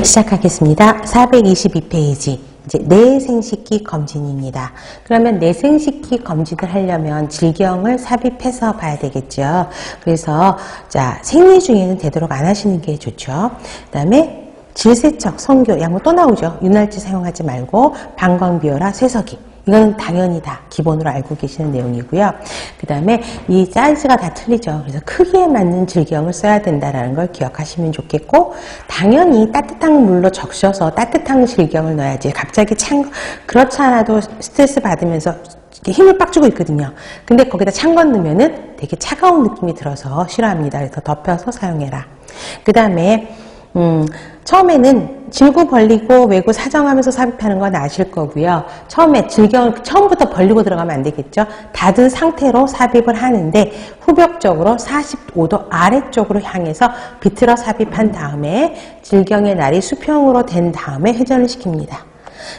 시작하겠습니다. 422페이지 이제 뇌생식기 검진입니다. 그러면 뇌생식기 검진을 하려면 질경을 삽입해서 봐야 되겠죠. 그래서 자 생리 중에는 되도록 안 하시는 게 좋죠. 그다음에 질세척, 성교, 양모 또 나오죠. 윤활제 사용하지 말고 방광비오라, 쇠석이. 이건 당연히 다 기본으로 알고 계시는 내용이고요. 그 다음에 이 사이즈가 다 틀리죠. 그래서 크기에 맞는 질경을 써야 된다는 걸 기억하시면 좋겠고, 당연히 따뜻한 물로 적셔서 따뜻한 질경을 넣어야지. 갑자기 그렇지 않아도 스트레스 받으면서 이렇게 힘을 빡 주고 있거든요. 근데 거기다 찬 건 넣으면은 되게 차가운 느낌이 들어서 싫어합니다. 그래서 덮여서 사용해라. 그 다음에 처음에는 질구 벌리고 외구 사정하면서 삽입하는 건 아실 거고요. 처음에 질경을 처음부터 벌리고 들어가면 안 되겠죠. 닫은 상태로 삽입을 하는데 후벽적으로 45도 아래쪽으로 향해서 비틀어 삽입한 다음에 질경의 날이 수평으로 된 다음에 회전을 시킵니다.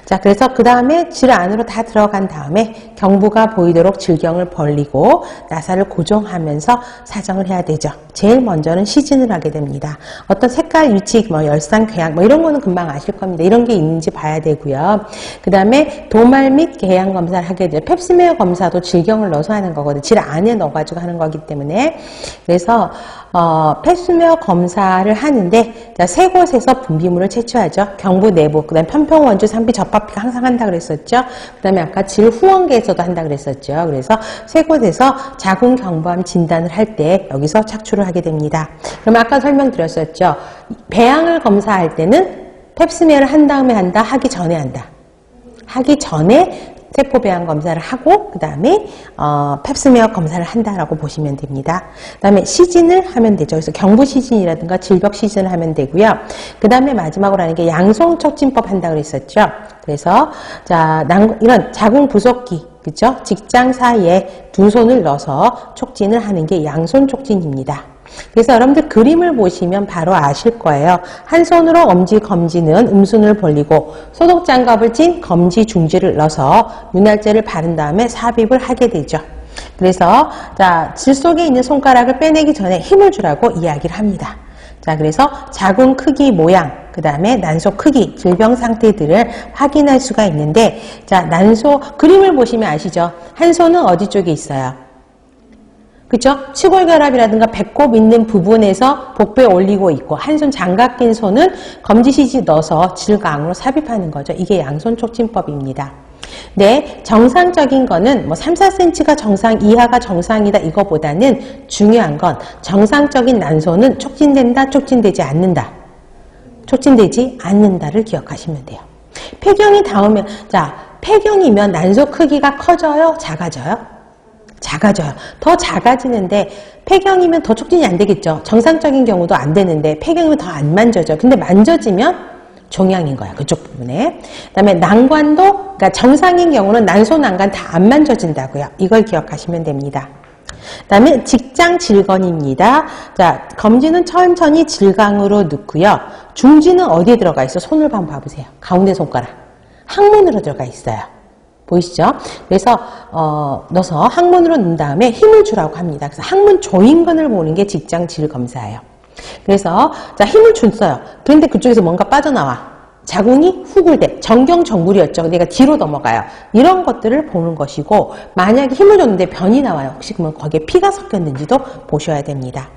자, 그래서 그 다음에 질 안으로 다 들어간 다음에 경부가 보이도록 질경을 벌리고 나사를 고정하면서 사정을 해야 되죠. 제일 먼저는 시진을 하게 됩니다. 어떤 색깔, 위치, 열상, 궤양 이런 거는 금방 아실 겁니다. 이런 게 있는지 봐야 되고요. 그 다음에 도말 및 궤양 검사를 하게 돼요. 펩스메어 검사도 질경을 넣어서 하는 거거든요. 질 안에 넣어가지고 하는 거기 때문에. 그래서 펩스메어 검사를 하는데 자, 세 곳에서 분비물을 채취하죠. 경부 내부, 그 다음에 편평, 원주, 상피, 접합피가 항상 한다 그랬었죠. 그 다음에 아까 질 후원계에서도 한다 그랬었죠. 그래서 세 곳에서 자궁 경부암 진단을 할 때 여기서 착출을 하게 됩니다. 그럼 아까 설명드렸었죠. 배양을 검사할 때는 펩스메어를 한 다음에 한다, 하기 전에 한다. 하기 전에 세포 배양 검사를 하고 그 다음에 펩스메어 검사를 한다라고 보시면 됩니다. 그 다음에 시진을 하면 되죠. 그래서 경부 시진이라든가 질벽 시진을 하면 되고요. 그 다음에 마지막으로 하는 게 양손 촉진법 한다 그랬었죠. 그래서 자 이런 자궁 부속기 그죠? 직장 사이에 두 손을 넣어서 촉진을 하는 게 양손 촉진입니다. 그래서 여러분들 그림을 보시면 바로 아실 거예요. 한 손으로 엄지, 검지는 음순을 벌리고 소독장갑을 찐 검지, 중지를 넣어서 윤활제를 바른 다음에 삽입을 하게 되죠. 그래서 자, 질 속에 있는 손가락을 빼내기 전에 힘을 주라고 이야기를 합니다. 자, 그래서 자궁 크기, 모양, 그 다음에 난소 크기, 질병 상태들을 확인할 수가 있는데 자, 난소 그림을 보시면 아시죠? 한 손은 어디 쪽에 있어요? 그죠? 치골결합이라든가 배꼽 있는 부분에서 복부에 올리고 있고 한 손 장갑 낀 손은 검지시지 넣어서 질강으로 삽입하는 거죠. 이게 양손 촉진법입니다. 네, 정상적인 거는 3, 4cm가 정상 이하가 정상이다 이거보다는 중요한 건 정상적인 난소는 촉진된다, 촉진되지 않는다. 촉진되지 않는다를 기억하시면 돼요. 폐경이 닿으면 자, 폐경이면 난소 크기가 커져요, 작아져요? 작아져요. 더 작아지는데 폐경이면 더 촉진이 안 되겠죠. 정상적인 경우도 안 되는데 폐경이면 더 안 만져져. 근데 만져지면 종양인 거야. 그쪽 부분에. 그다음에 난관도 그러니까 정상인 경우는 난소 난관 다 안 만져진다고요. 이걸 기억하시면 됩니다. 그다음에 직장 질건입니다. 자, 검지는 천천히 질강으로 넣고요. 중지는 어디에 들어가 있어? 손을 한번 봐보세요. 가운데 손가락. 항문으로 들어가 있어요. 보이시죠? 그래서 넣어서 항문으로 넣은 다음에 힘을 주라고 합니다. 그래서 항문 조인근을 보는 게 직장 질 검사예요. 그래서 자 힘을 줬어요. 그런데 그쪽에서 뭔가 빠져나와. 자궁이 후굴대, 정경정굴이었죠. 내가 뒤로 넘어가요. 이런 것들을 보는 것이고 만약에 힘을 줬는데 변이 나와요. 혹시 그러면 거기에 피가 섞였는지도 보셔야 됩니다.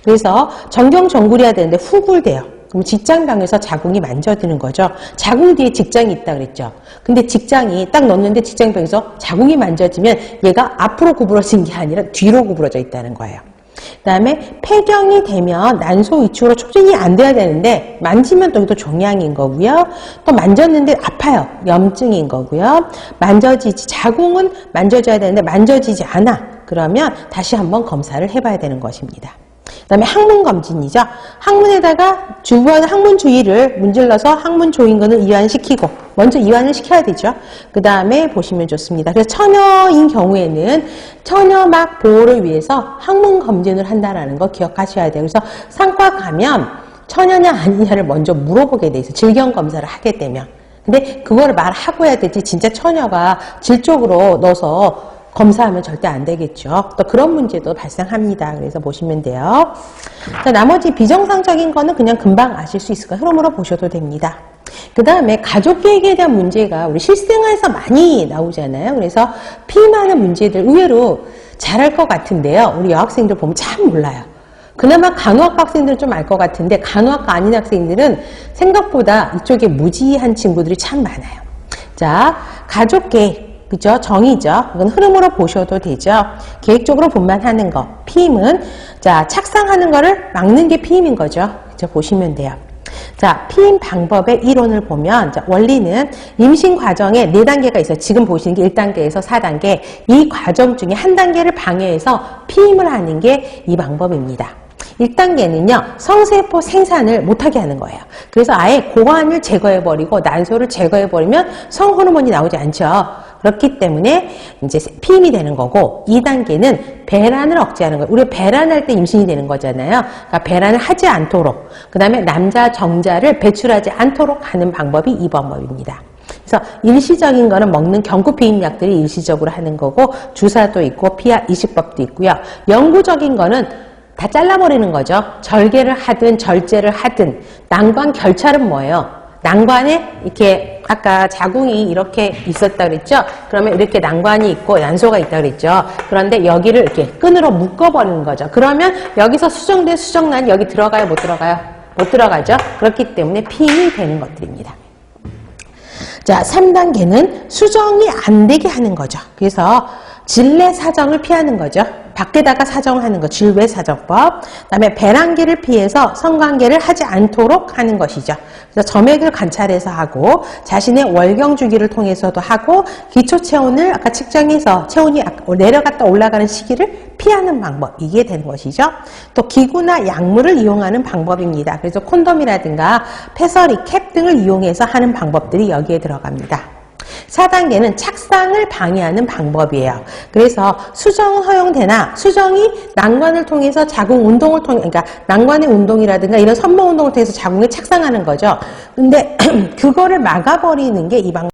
그래서 정경정굴이어야 되는데 후굴대요. 그럼 직장병에서 자궁이 만져드는 거죠. 자궁 뒤에 직장이 있다 그랬죠. 근데 직장이 딱 넣었는데 직장병에서 자궁이 만져지면 얘가 앞으로 구부러진 게 아니라 뒤로 구부러져 있다는 거예요. 그 다음에 폐경이 되면 난소 위축으로 촉진이 안 돼야 되는데 만지면 또 종양인 거고요. 또 만졌는데 아파요. 염증인 거고요. 자궁은 만져져야 되는데 만져지지 않아. 그러면 다시 한번 검사를 해봐야 되는 것입니다. 그 다음에 항문 검진이죠. 항문에다가 항문 주위를 문질러서 항문 조인근을 이완시키고 먼저 이완을 시켜야 되죠. 그 다음에 보시면 좋습니다. 그래서 처녀인 경우에는 처녀막 보호를 위해서 항문 검진을 한다는 거 기억하셔야 돼요. 그래서 상과 가면 처녀냐 아니냐를 먼저 물어보게 돼 있어요. 질경 검사를 하게 되면. 근데 그거를 말하고 해야 되지 진짜 처녀가 질 쪽으로 넣어서 검사하면 절대 안 되겠죠. 또 그런 문제도 발생합니다. 그래서 보시면 돼요. 자, 나머지 비정상적인 거는 그냥 금방 아실 수 있을 거예요. 흐름으로 보셔도 됩니다. 그 다음에 가족 계획에 대한 문제가 우리 실생활에서 많이 나오잖아요. 그래서 피임하는 문제들 의외로 잘할 것 같은데요. 우리 여학생들 보면 참 몰라요. 그나마 간호학과 학생들은 좀 알 것 같은데 간호학과 아닌 학생들은 생각보다 이쪽에 무지한 친구들이 참 많아요. 자, 가족 계획, 그죠? 정의죠. 이건 흐름으로 보셔도 되죠. 계획적으로 분만하는 거. 피임은, 자, 착상하는 거를 막는 게 피임인 거죠. 그죠? 보시면 돼요. 자, 피임 방법의 이론을 보면, 자, 원리는 임신 과정에 4단계가 있어요. 지금 보시는 게 1단계에서 4단계. 이 과정 중에 한 단계를 방해해서 피임을 하는 게 이 방법입니다. 1단계는요, 성세포 생산을 못하게 하는 거예요. 그래서 아예 고환을 제거해버리고 난소를 제거해버리면 성호르몬이 나오지 않죠. 그렇기 때문에 이제 피임이 되는 거고, 2단계는 배란을 억제하는 거예요. 우리가 배란할 때 임신이 되는 거잖아요. 그러니까 배란을 하지 않도록, 그 다음에 남자 정자를 배출하지 않도록 하는 방법이 이 방법입니다. 그래서 일시적인 거는 먹는 경구 피임약들이 일시적으로 하는 거고, 주사도 있고 피하 이식법도 있고요. 영구적인 거는 다 잘라버리는 거죠. 절개를 하든 절제를 하든. 난관 결찰은 뭐예요? 난관에 이렇게 아까 자궁이 이렇게 있었다 그랬죠? 그러면 이렇게 난관이 있고 난소가 있다 그랬죠? 그런데 여기를 이렇게 끈으로 묶어버리는 거죠. 그러면 여기서 수정된 수정란이 여기 들어가요? 못 들어가요? 못 들어가죠? 그렇기 때문에 피임이 되는 것들입니다. 자, 3단계는 수정이 안 되게 하는 거죠. 그래서 질내 사정을 피하는 거죠. 밖에다가 사정하는 거, 질외 사정법. 그다음에 배란기를 피해서 성관계를 하지 않도록 하는 것이죠. 그래서 점액을 관찰해서 하고, 자신의 월경 주기를 통해서도 하고, 기초 체온을 아까 측정해서 체온이 내려갔다 올라가는 시기를 피하는 방법, 이게 되는 것이죠. 또 기구나 약물을 이용하는 방법입니다. 그래서 콘돔이라든가 패서리, 캡 등을 이용해서 하는 방법들이 여기에 들어갑니다. 4단계는 착상을 방해하는 방법이에요. 그래서 수정은 허용되나 수정이 난관을 통해서 자궁 운동을 통해, 그러니까 난관의 운동이라든가 이런 선모 운동을 통해서 자궁에 착상하는 거죠. 근데 그거를 막아버리는 게 이 방법.